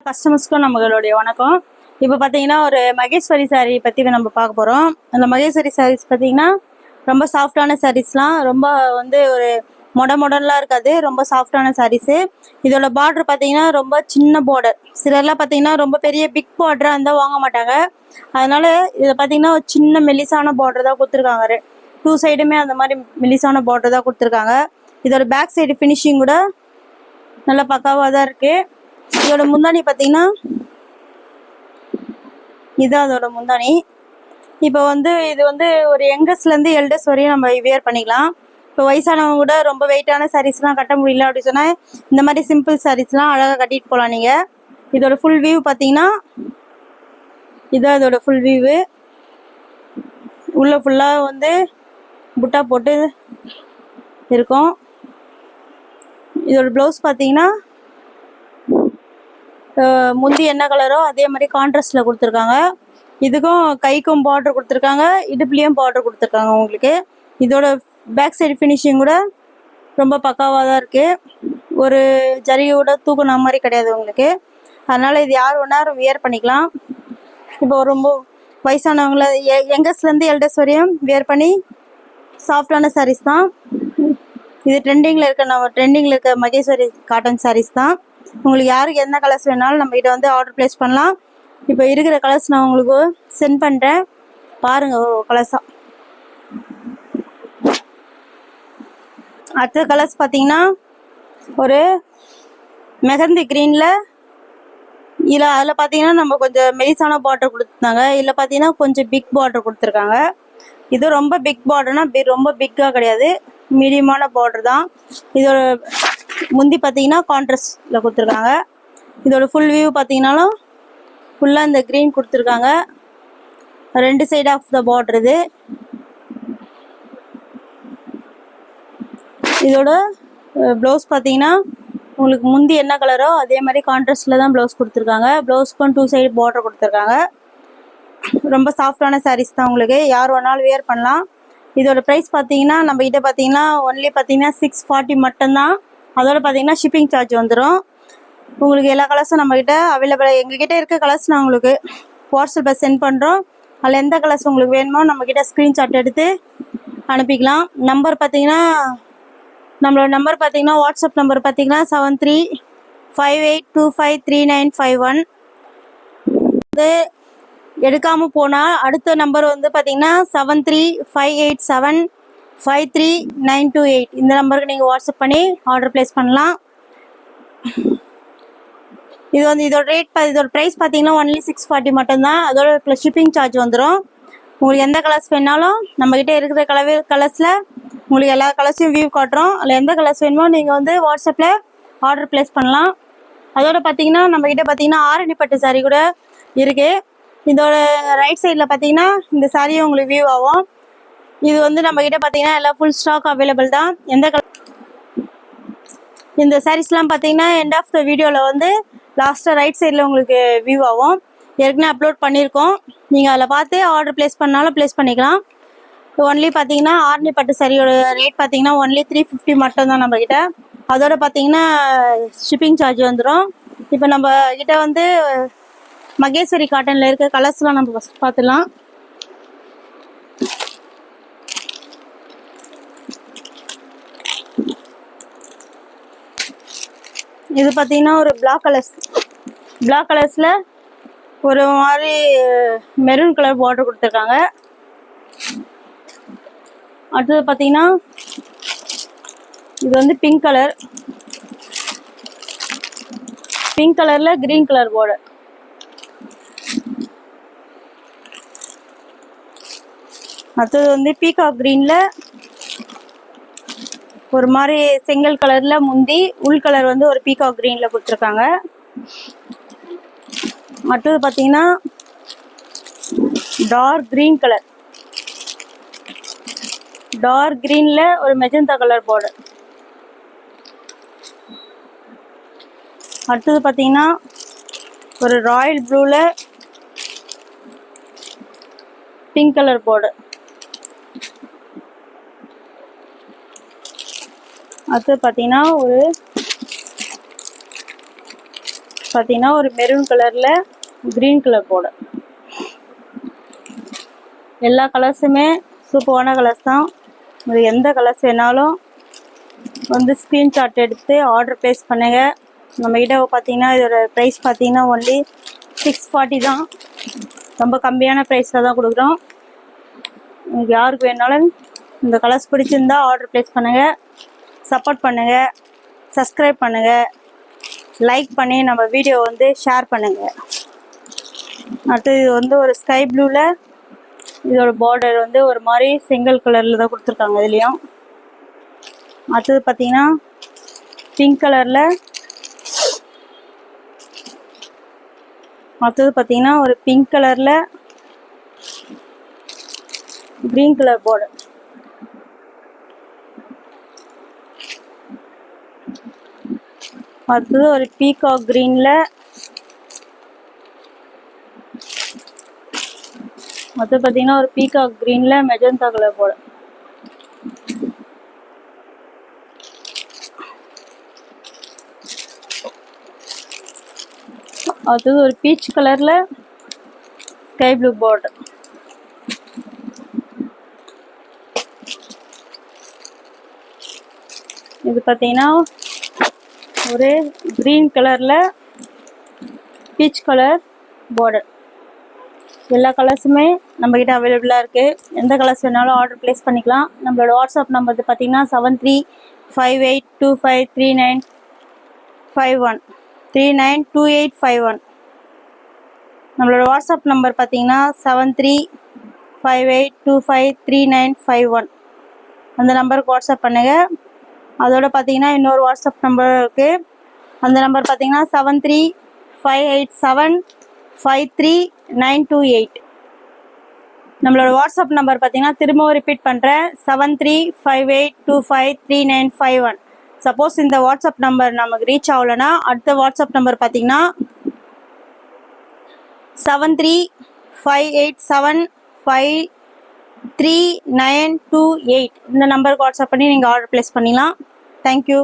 கஸ்டமர்ஸ்க்கும் நம்மளுடைய வணக்கம். இப்போ பார்த்தீங்கன்னா ஒரு மகேஸ்வரி சாரீ பற்றி நம்ம பார்க்க போகிறோம். அந்த மகேஸ்வரி சாரீஸ் பார்த்தீங்கன்னா ரொம்ப சாஃப்டான சாரீஸ்லாம், ரொம்ப வந்து ஒரு மாடர்ன்லாம் இருக்காது, ரொம்ப சாஃப்டான சாரீஸு. இதோட பார்டர் பார்த்தீங்கன்னா ரொம்ப சின்ன பார்டர். சிலர்லாம் பார்த்தீங்கன்னா ரொம்ப பெரிய பிக் பார்டராக இருந்தால் வாங்க மாட்டாங்க. அதனால இதில் பார்த்தீங்கன்னா ஒரு சின்ன மெலிசான பார்டர் தான் கொடுத்துருக்காங்க. 2 சைடுமே அந்த மாதிரி மெலிசான பார்டர் தான் கொடுத்துருக்காங்க. இதோட பேக் சைடு ஃபினிஷிங் கூட நல்லா பக்காவாக தான் இருக்குது. இதோட முந்தானி பார்த்தீங்கன்னா இதுதான் அதோட முந்தானி. இப்போ வந்து இது வந்து ஒரு யங்கஸ்ட்லேருந்து எல்டர்ஸ் வரையும் நம்ம வியர் பண்ணிக்கலாம். இப்போ வயசானவங்க கூட ரொம்ப வெயிட்டான சாரீஸ்லாம் கட்ட முடியல அப்படின்னு சொன்னால் இந்த மாதிரி சிம்பிள் சாரீஸ்லாம் அழகாக கட்டிட்டு போகலாம் நீங்கள். இதோட ஃபுல் வியூ பார்த்தீங்கன்னா இதுதான் இதோட ஃபுல் வியூவு. உள்ளே ஃபுல்லாக வந்து புட்டா போட்டு இருக்கும். இதோட ப்ளவுஸ் பார்த்தீங்கன்னா முந்தி என்ன கலரோ அதே மாதிரி கான்ட்ராஸ்டில் கொடுத்துருக்காங்க. இதுக்கும் கைக்கும் பார்டர் கொடுத்துருக்காங்க, இடுப்புலேயும் பார்டர் கொடுத்துருக்காங்க உங்களுக்கு. இதோட பேக் சைடு ஃபினிஷிங் கூட ரொம்ப பக்காவாக தான் இருக்குது. ஒரு ஜரியோட தூக்குன மாதிரி கிடையாது உங்களுக்கு. அதனால் இது யார் வேணாலும் வியர் பண்ணிக்கலாம். இப்போ ரொம்ப வயசானவங்கள யங்கஸ்ட்லேருந்து எல்டர்ஸ் வரையும் வியர் பண்ணி சாஃப்டான சாரீஸ் தான் இது. ட்ரெண்டிங்கில் இருக்க மகேஸ்வரி காட்டன் சாரீஸ் தான். உங்களுக்கு யாருக்கு என்ன கலர்ஸ் வேணாலும் நம்ம கிட்ட வந்து ஆர்டர் ப்ளேஸ் பண்ணலாம். இப்போ இருக்கிற கலர்ஸ் நான் உங்களுக்கு சென்ட் பண்ணுறேன், பாருங்கள் ஒரு கலர்ஸாக. அடுத்த கலர்ஸ் பார்த்தீங்கன்னா ஒரு மெகந்தி க்ரீனில் அதில் பார்த்தீங்கன்னா நம்ம கொஞ்சம் மெலிசான பார்டர் கொடுத்துருந்தாங்க. இதில் பார்த்தீங்கன்னா கொஞ்சம் பிக் பார்டர் கொடுத்துருக்காங்க. இது ரொம்ப பிக் பார்டர்னா ரொம்ப பிக்காக கிடையாது, மீடியமான பார்டர் தான். இதோட முந்தி பார்த்தீங்கன்னா கான்ட்ராஸ்டில் கொடுத்துருக்காங்க. இதோட ஃபுல் வியூ பார்த்தீங்கன்னாலும் ஃபுல்லாக இந்த க்ரீன் கொடுத்துருக்காங்க. 2 சைடு ஆஃப் த பார்டர் இது. இதோட ப்ளவுஸ் பார்த்தீங்கன்னா உங்களுக்கு முந்தி என்ன கலரோ அதே மாதிரி கான்ட்ராஸ்டில் தான் ப்ளவுஸ் கொடுத்துருக்காங்க. ப்ளவுஸ்க்கும் 2 சைடு பார்டர் கொடுத்துருக்காங்க. ரொம்ப சாஃப்டான சாரீஸ் தான், உங்களுக்கு யார் வேணாலும் வியர் பண்ணலாம். இதோட ப்ரைஸ் பார்த்தீங்கன்னா நம்மகிட்ட பார்த்தீங்கன்னா ஒன்லி பார்த்தீங்கன்னா 640 மட்டும்தான். அதோட பார்த்தீங்கன்னா ஷிப்பிங் சார்ஜ் வந்துடும். உங்களுக்கு எல்லா கலர்ஸும் நம்மக்கிட்ட அவைலபிள். எங்ககிட்ட இருக்க கலர்ஸ் நான் உங்களுக்கு வாட்ஸ்அப்பில் சென்ட் பண்ணுறோம். அதில் எந்த கலர்ஸ் உங்களுக்கு வேணுமோ நம்மக்கிட்ட ஸ்க்ரீன்ஷாட் எடுத்து அனுப்பிக்கலாம். நம்பர் பார்த்தீங்கன்னா நம்மளோட நம்பர் பார்த்தீங்கன்னா வாட்ஸ்அப் நம்பர் பார்த்தீங்கன்னா 7358253951. இது எடுக்காமல் போனால் அடுத்த நம்பர் வந்து பார்த்தீங்கன்னா 7358753928. இந்த நம்பருக்கு நீங்கள் வாட்ஸ்அப் பண்ணி ஆர்டர் ப்ளேஸ் பண்ணலாம். இது வந்து இதோட ப்ரைஸ் பார்த்தீங்கன்னா ஒன்லி 640 மட்டும்தான். அதோட ப்ளஸ் ஷிப்பிங் சார்ஜ் வந்துடும். உங்களுக்கு எந்த கலர்ஸ் வேணாலும் நம்மக்கிட்ட இருக்கிற கலர்ஸில் உங்களுக்கு எல்லா கலர்ஸையும் வியூ காட்டுறோம். அதில் எந்த கலர்ஸ் வேணுமோ நீங்கள் வந்து வாட்ஸ்அப்பில் ஆர்டர் ப்ளேஸ் பண்ணலாம். அதோட பார்த்தீங்கன்னா நம்மக்கிட்ட பார்த்தீங்கன்னா ஆரணி பட்டு சாரீ கூட இருக்குது. இதோட ரைட் சைடில் பார்த்தீங்கன்னா இந்த சாரியும் உங்களுக்கு வியூ ஆகும். இது வந்து நம்மக்கிட்ட பார்த்தீங்கன்னா எல்லாம் ஃபுல் ஸ்டாக் அவைலபிள் தான். எந்த கலர் இந்த சாரீஸ்லாம் பார்த்தீங்கன்னா எண்ட் ஆஃப் த வீடியோவில் வந்து லாஸ்ட்டாக ரைட் சைடில் உங்களுக்கு வியூ ஆகும். ஏற்கனவே அப்லோட் பண்ணியிருக்கோம், நீங்கள் அதில் பார்த்து ஆர்டர் ப்ளேஸ் பண்ணாலும் ப்ளேஸ் பண்ணிக்கலாம். ஒன்லி பார்த்தீங்கன்னா ஆரணி பட்டு சாரியோட ரேட் பார்த்தீங்கன்னா ஒன்லி 350 மட்டும்தான் நம்மக்கிட்ட. அதோட பார்த்தீங்கன்னா ஷிப்பிங் சார்ஜ் வந்துடும். இப்போ நம்ம கிட்ட வந்து மகேஸ்வரி காட்டனில் இருக்க கலர்ஸ்லாம் நம்ம ஃபஸ்ட் பார்த்துலாம். இது பார்த்தீங்கன்னா ஒரு பிளாக் கலர்ஸில் ஒரு மாதிரி மெரூன் கலர் பார்டர் கொடுத்துருக்காங்க. அடுத்தது பார்த்தீங்கன்னா இது வந்து பிங்க் கலரில் கிரீன் கலர் பார்டர். அடுத்தது வந்து பீகாக் க்ரீனில் ஒரு மாதிரி செங்கல் கலரில் முந்தி, உள் கலர் வந்து ஒரு பீகாக் க்ரீனில் கொடுத்துருக்காங்க. அடுத்தது பார்த்தீங்கன்னா டார்க் க்ரீனில் ஒரு மெஜந்தா கலர் பார்டர். அடுத்தது பார்த்தீங்கன்னா ஒரு ராயல் ப்ளூவில் பிங்க் கலர் பார்டர். அடுத்து பார்த்தீங்கன்னா ஒரு பார்த்தீங்கன்னா ஒரு மெரூன் கலரில் க்ரீன் கலர் பார்டர். எல்லா கலர்ஸுமே சூப்பரான கலர்ஸ் தான். உங்களுக்கு எந்த கலர்ஸ் வேணாலும் வந்து ஸ்க்ரீன்ஷாட் எடுத்து ஆர்டர் ப்ளேஸ் பண்ணுங்கள். நம்மக்கிட்ட பார்த்தீங்கன்னா இதோட ப்ரைஸ் பார்த்தீங்கன்னா ஒன்லி 640 தான். ரொம்ப கம்மியான ப்ரைஸில் தான் கொடுக்குறோம். உங்களுக்கு யாருக்கு வேணாலும் இந்த கலர்ஸ் பிடிச்சிருந்தா ஆர்டர் ப்ளேஸ் பண்ணுங்கள். சப்போர்ட் பண்ணுங்கள், சப்ஸ்கிரைப் பண்ணுங்கள், லைக் பண்ணி நம்ம வீடியோ வந்து ஷேர் பண்ணுங்கள். அடுத்து இது வந்து ஒரு ஸ்கை ப்ளூவில் இதோட பார்டர் வந்து ஒரு மாதிரி செங்கல் கலரில் தான் கொடுத்துருக்காங்க இதுலேயும். அடுத்தது பார்த்தீங்கன்னா பிங்க் கலரில், அடுத்தது பார்த்தீங்கன்னா ஒரு பிங்க் கலரில் க்ரீன் கலர் பார்டர். அடுத்தது ஒரு பீகாக் க்ரீனில், அடுத்து பார்த்தீங்கன்னா ஒரு பீகாக் க்ரீனில் மெஜந்தா கலர் பார்டர். அடுத்தது ஒரு பீச் கலரில் ஸ்கை ப்ளூ பார்டர். இது பார்த்தீங்கன்னா ஒரு க்ரீன் கலரில் பீச் கலர் பார்டர். எல்லா கலர்ஸுமே நம்மக்கிட்ட அவைலபிளாக இருக்குது. எந்த கலர்ஸ் வேணாலும் ஆர்டர் ப்ளேஸ் பண்ணிக்கலாம். நம்மளோட வாட்ஸ்அப் நம்பர் பார்த்தீங்கன்னா 7358253951 392851. நம்மளோட வாட்ஸ்அப் நம்பர் பார்த்தீங்கன்னா 7358253951. அந்த நம்பருக்கு வாட்ஸ்அப் பண்ணுங்கள். அதோட பார்த்தீங்கன்னா இன்னொரு வாட்ஸ்அப் நம்பர் இருக்குது. அந்த நம்பர் பார்த்தீங்கன்னா 7358753928. நம்மளோட வாட்ஸ்அப் நம்பர் பார்த்தீங்கன்னா திரும்பவும் ரிப்பீட் பண்ணுறேன், 7358253951. சப்போஸ் இந்த வாட்ஸ்அப் நம்பர் நமக்கு ரீச் ஆகலைன்னா அடுத்த வாட்ஸ்அப் நம்பர் பார்த்தீங்கன்னா 7358753928. இந்த நம்பருக்கு வாட்ஸ்அப் பண்ணி நீங்கள் ஆர்டர் ப்ளேஸ் பண்ணிடலாம். தேங்க்யூ.